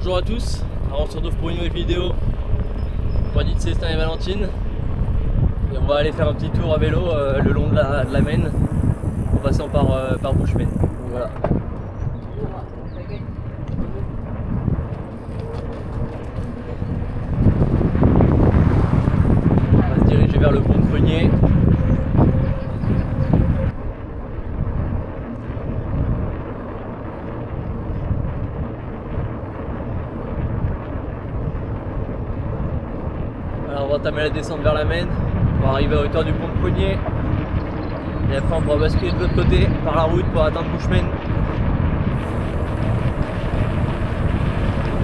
Bonjour à tous, alors on se retrouve pour une nouvelle vidéo de Célestin et Valentine. Et on va aller faire un petit tour à vélo le long de la Maine en passant par Bushman. Donc voilà. On va se diriger vers le pont de Prunier. On va entamer la descente vers la Maine, on va arriver à hauteur du pont de Prunier et après on pourra basculer de l'autre côté par la route pour atteindre Bushman.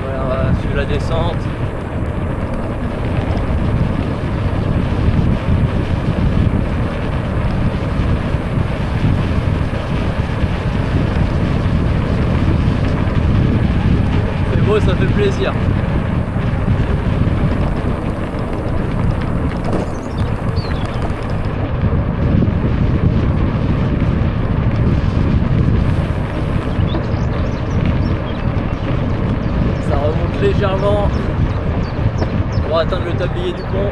Voilà, on va suivre la descente. C'est beau, ça fait plaisir. Légèrement pour atteindre le tablier du pont.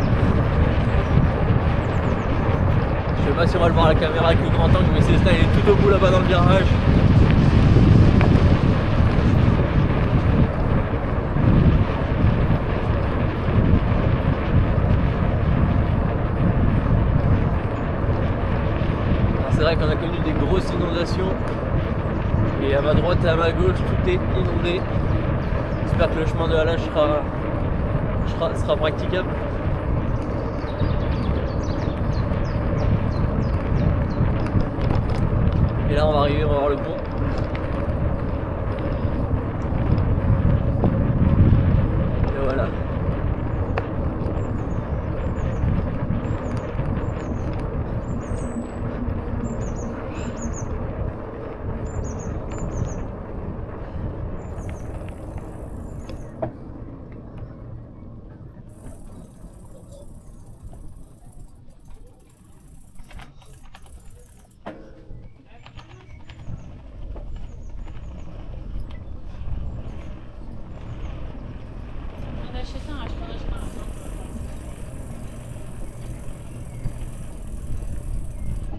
Je sais pas si on va le voir à la caméra avec le grand angle, mais Célestin il est tout au bout là-bas dans le virage. C'est vrai qu'on a connu des grosses inondations et à ma droite et à ma gauche tout est inondé. J'espère que le chemin de halage sera praticable. Et là on va arriver, on va voir le pont. Et voilà.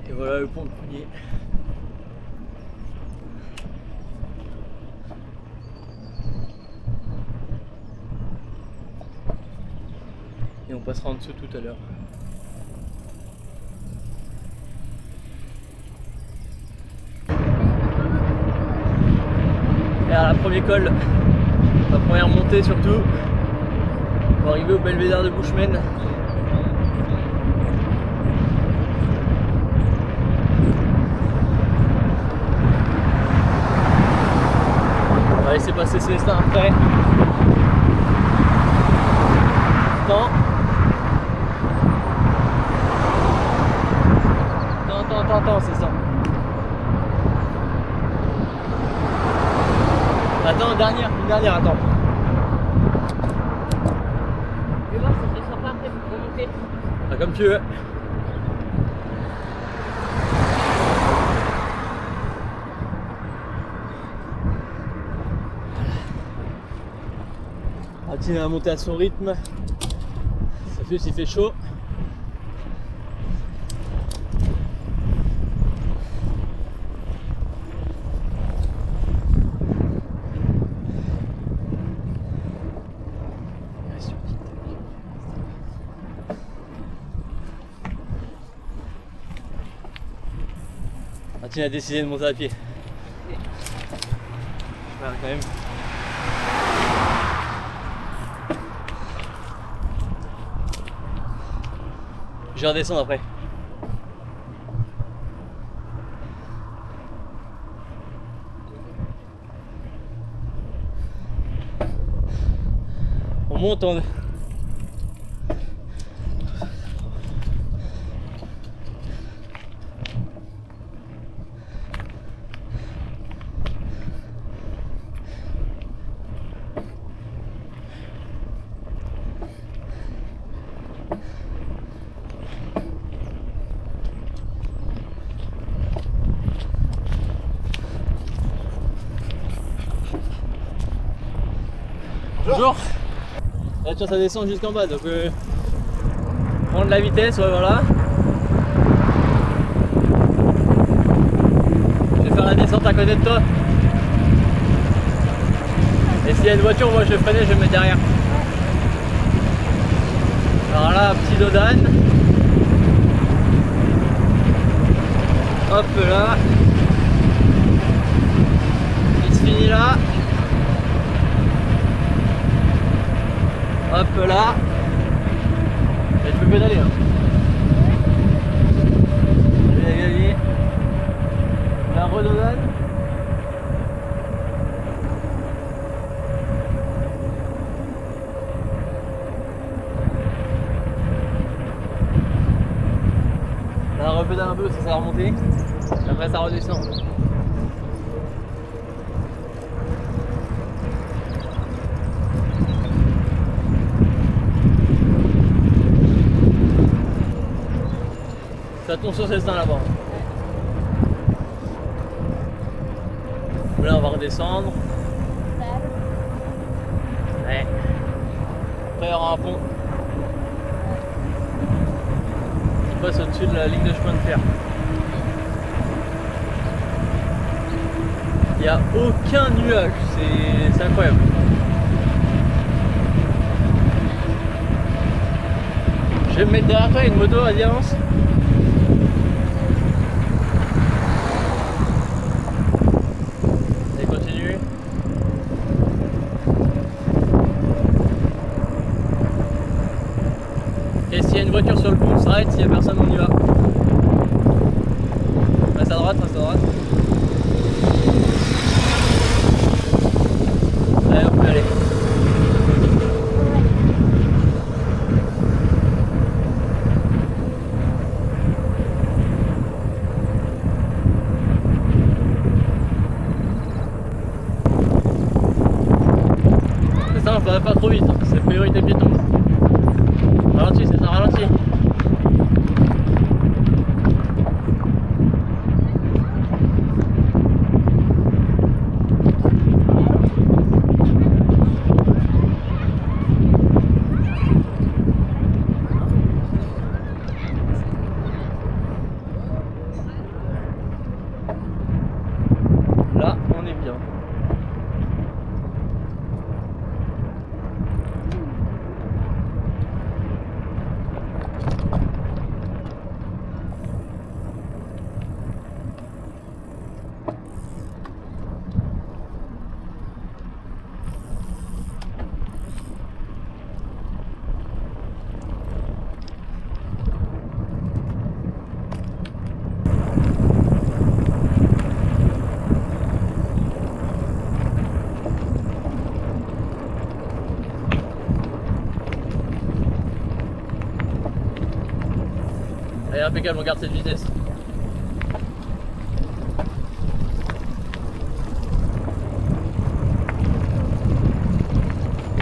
Et voilà le pont de Prunier. Et on passera en dessous tout à l'heure. Et à la première col, la première montée surtout, on va arriver au belvédère de Bushman. On va laisser passer Célestin après. Attends. Attends, c'est ça. Attends, une dernière, attends. Je vais voir si je ne sors pas après pour remonter. Ah, comme tu veux. Valentine va monter à son rythme. Ça fait s'il fait chaud. Valentine a décidé de monter à pied. Voilà, quand même. Je vais redescendre après. On monte en... Bonjour. Là tiens, ça descend jusqu'en bas, donc prendre la vitesse, ouais voilà. Je vais faire la descente à côté de toi. Et s'il y a une voiture, moi je vais freiner, je vais me mettre derrière. Alors là, petit dodane. Hop là. Il se finit là. Hop là. Et tu peux pédaler hein. J'ai gagné. La redodane. Là, repédale un peu, ça va remonter. Et après ça redescend. Ça tourne sur ces seins là-bas. Là on va redescendre. Ouais. Après il y aura un pont qui passe au-dessus de la ligne de chemin de fer. Il n'y a aucun nuage, c'est incroyable. Je vais me mettre derrière toi, il y a une moto, vas-y avance. Et continue. Et s'il y a une voiture sur le pont, on s'arrête, s'il n'y a personne, on y va. Reste à droite, reste à droite. Allez, on peut y aller. C'est ça, on va pas trop vite, hein. C'est priorité piéton. Ralentis, c'est ça, ralentis. Là, on est bien. Allez, impeccable, on garde cette vitesse.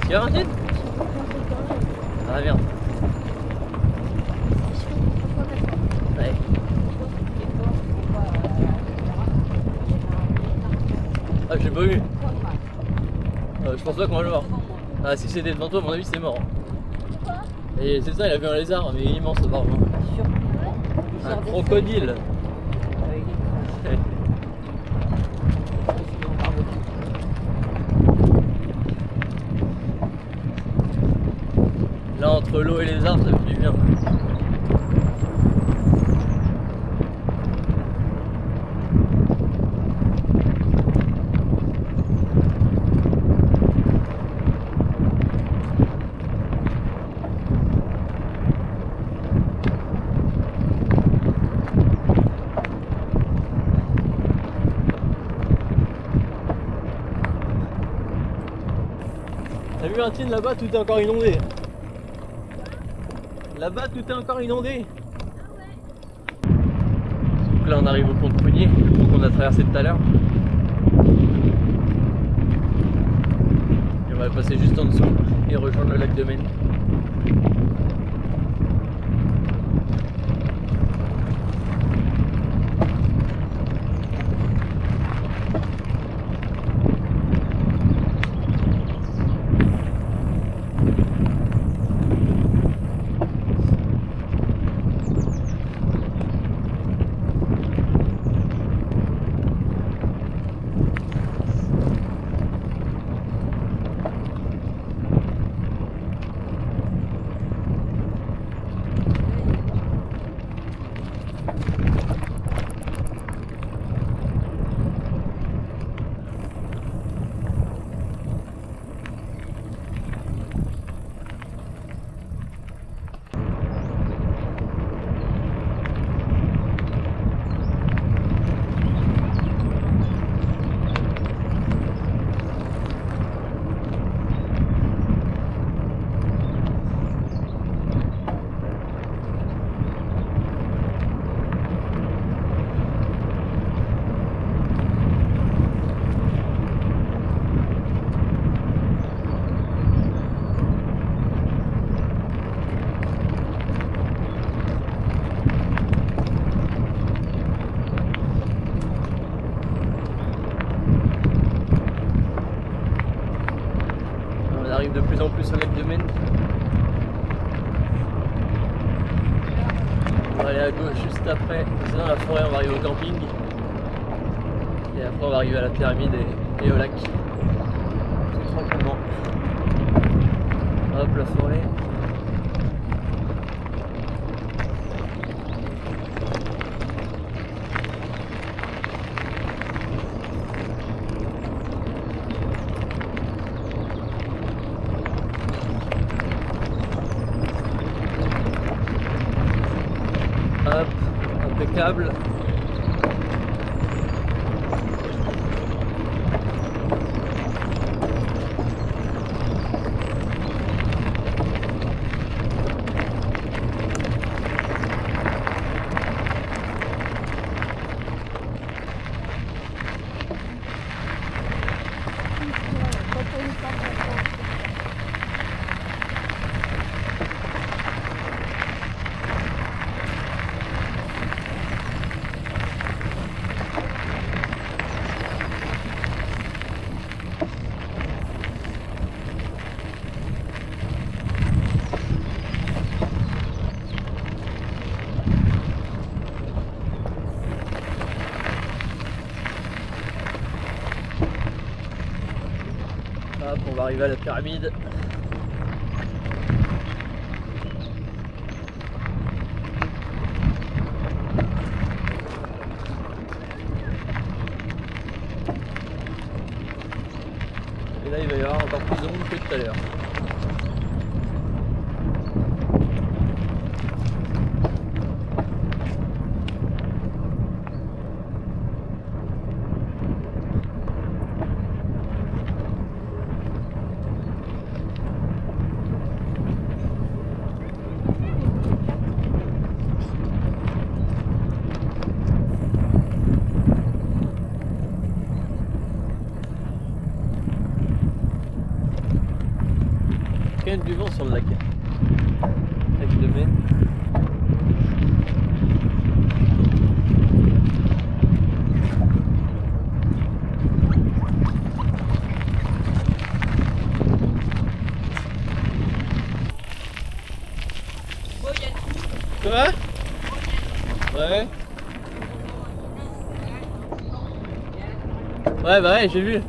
Tu vas, Martine? Ah, viens. Ouais. Ah, j'ai pas vu. Je pense pas qu'on va le voir. Ah, si c'était devant toi, à mon avis, c'est mort. Et c'est ça, il a vu un lézard, mais immense, apparemment. Un crocodile. Là, entre l'eau et les arbres, ça fait du bien. T'as vu un tine là-bas, tout est encore inondé. Là-bas, tout est encore inondé. Donc là, on arrive au pont de Prunier, le pont qu'on a traversé tout à l'heure. Et on va passer juste en dessous et rejoindre le lac de Maine. On arrive de plus en plus au lac de Maine. On va aller à gauche juste après. C'est dans la forêt, on va arriver au camping. Et après on va arriver à la pyramide et au lac. Tout tranquillement. Hop, la forêt. Hop, impeccable. Hop, on va arriver à la pyramide. Et là il va y avoir encore plus de monde que tout à l'heure. Il y a du vent sur le lac. Lac de Maine. Ça va? Ouais. Ouais, bah ouais, j'ai vu.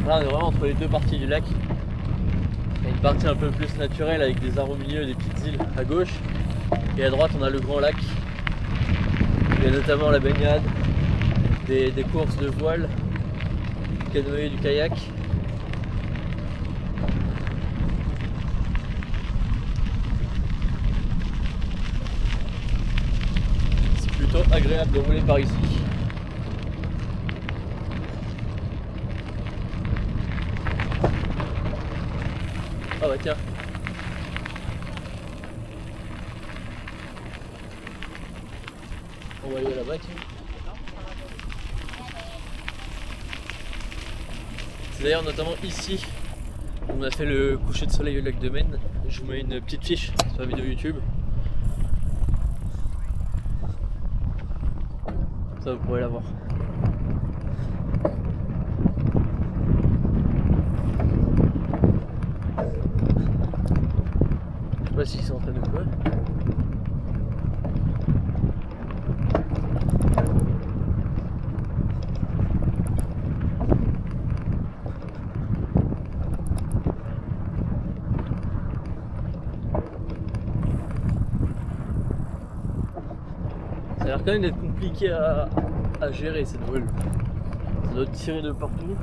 Là on est vraiment entre les deux parties du lac. Il y a une partie un peu plus naturelle avec des arbres au milieu et des petites îles à gauche. Et à droite on a le grand lac. Il y a notamment la baignade, des courses de voile, du canoë, du kayak. C'est plutôt agréable de rouler par ici. Ah bah tiens. On va aller là-bas tiens. C'est d'ailleurs notamment ici on a fait le coucher de soleil au lac de Maine. Je vous mets une petite fiche sur la vidéo YouTube. Ça vous pourrez la voir. Je sais pas s'ils sont en train de quoi. a l'air quand même d'être compliqué à gérer cette brûle. Ça doit tirer de partout.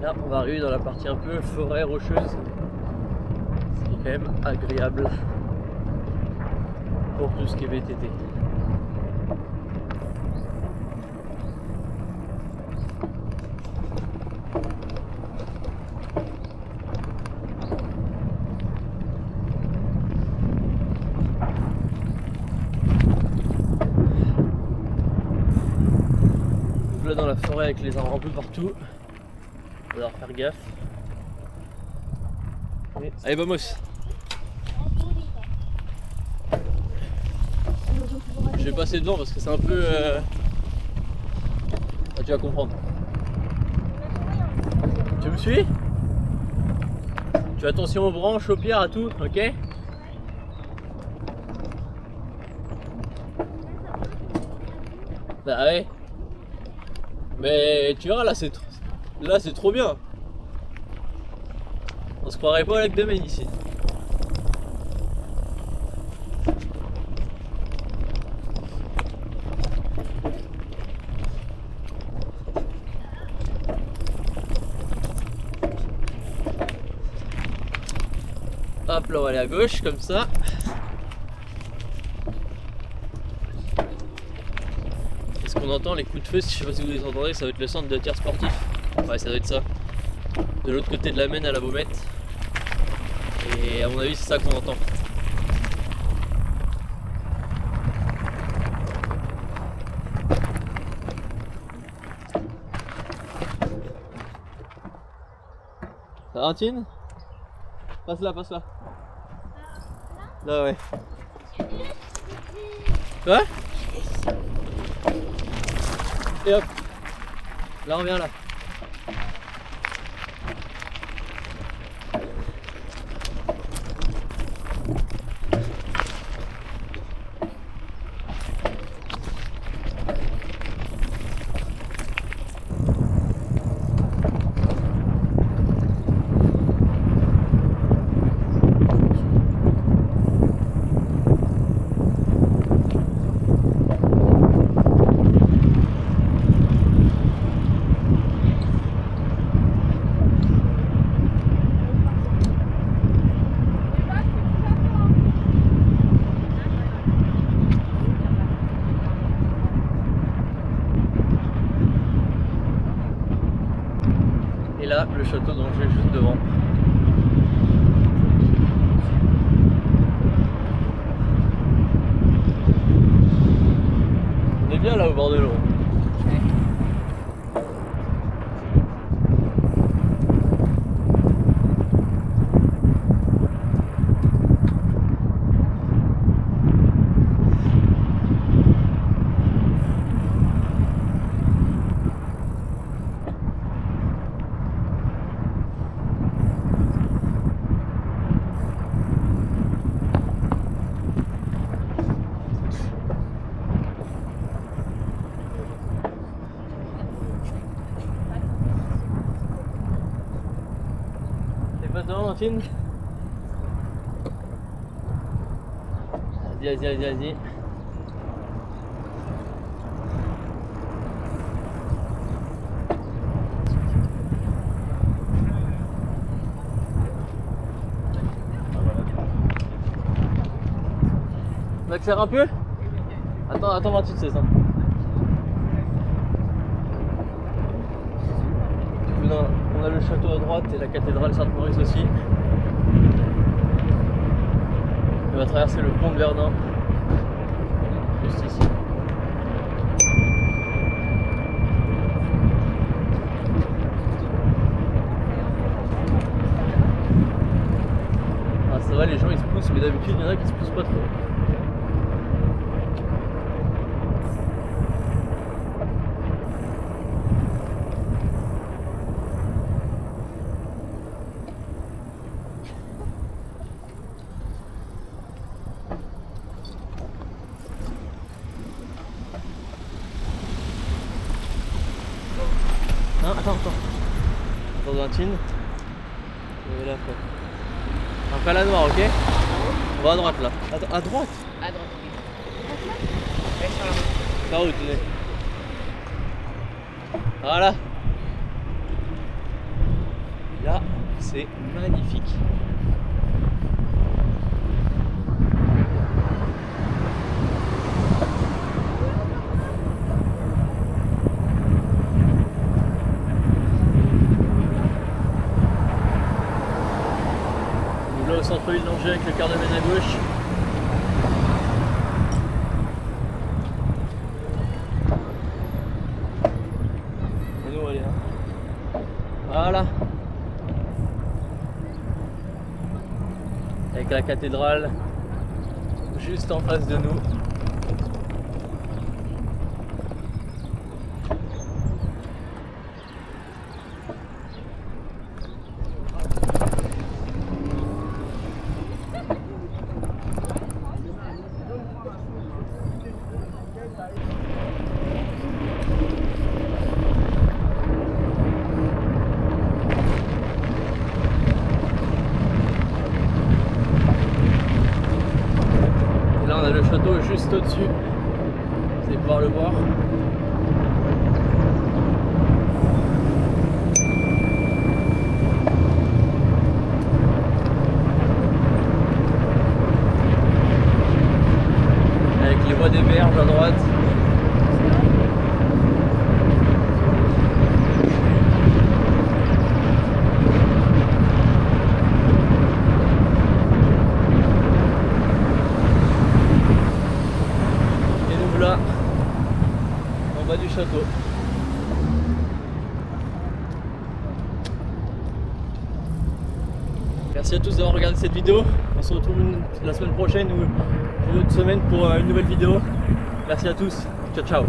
Là, on va arriver dans la partie un peu forêt rocheuse, ce qui est quand même agréable pour tout ce qui est VTT. Là dans la forêt avec les arbres un peu partout. On va devoir faire gaffe. Allez, vamos! Je vais passer devant parce que c'est un peu. Ah, tu vas comprendre. Tu me suis? Tu fais attention aux branches, aux pierres, à tout, ok? Bah ouais. Mais tu verras, là c'est trop bien. On se croirait pas au lac de Maine ici. Hop là, on va aller à gauche comme ça. Ce qu'on entend, les coups de feu, je sais pas si vous les entendez, ça va être le centre de tir sportif. Ouais, ça doit être ça. De l'autre côté de la Maine à la Baumette. Et à mon avis, c'est ça qu'on entend. Ça va, Tine? Passe là, passe là. Là, ouais. Quoi? Et hop. Là, on vient là. Et là, le château d'Angers juste devant. On est bien là au bord de l'eau. Passe devant, Martine. Vas-y. On accélère un peu? Attends Martine, c'est ça. On a le château à droite et la cathédrale Sainte-Maurice aussi. On va traverser le pont de Verdun, juste ici. Ah, ça va, les gens ils se poussent, mais d'habitude il y en a qui se poussent pas trop. Valentine. Et là, quoi. Après la noire, ok? On va à droite là. À droite? À droite. Ouais, sur la route. Sur la route, tenez. Voilà. Là, c'est magnifique. Là au centre-ville d'Angers avec le quart de mène à gauche. Et nous on est là. Voilà. Avec la cathédrale juste en face de nous. Là on a le château juste au-dessus, vous allez pouvoir le voir. Avec les voies des berges à droite. Là, en bas du château. Merci à tous d'avoir regardé cette vidéo. On se retrouve la semaine prochaine ou une autre semaine pour une nouvelle vidéo. Merci à tous. Ciao ciao.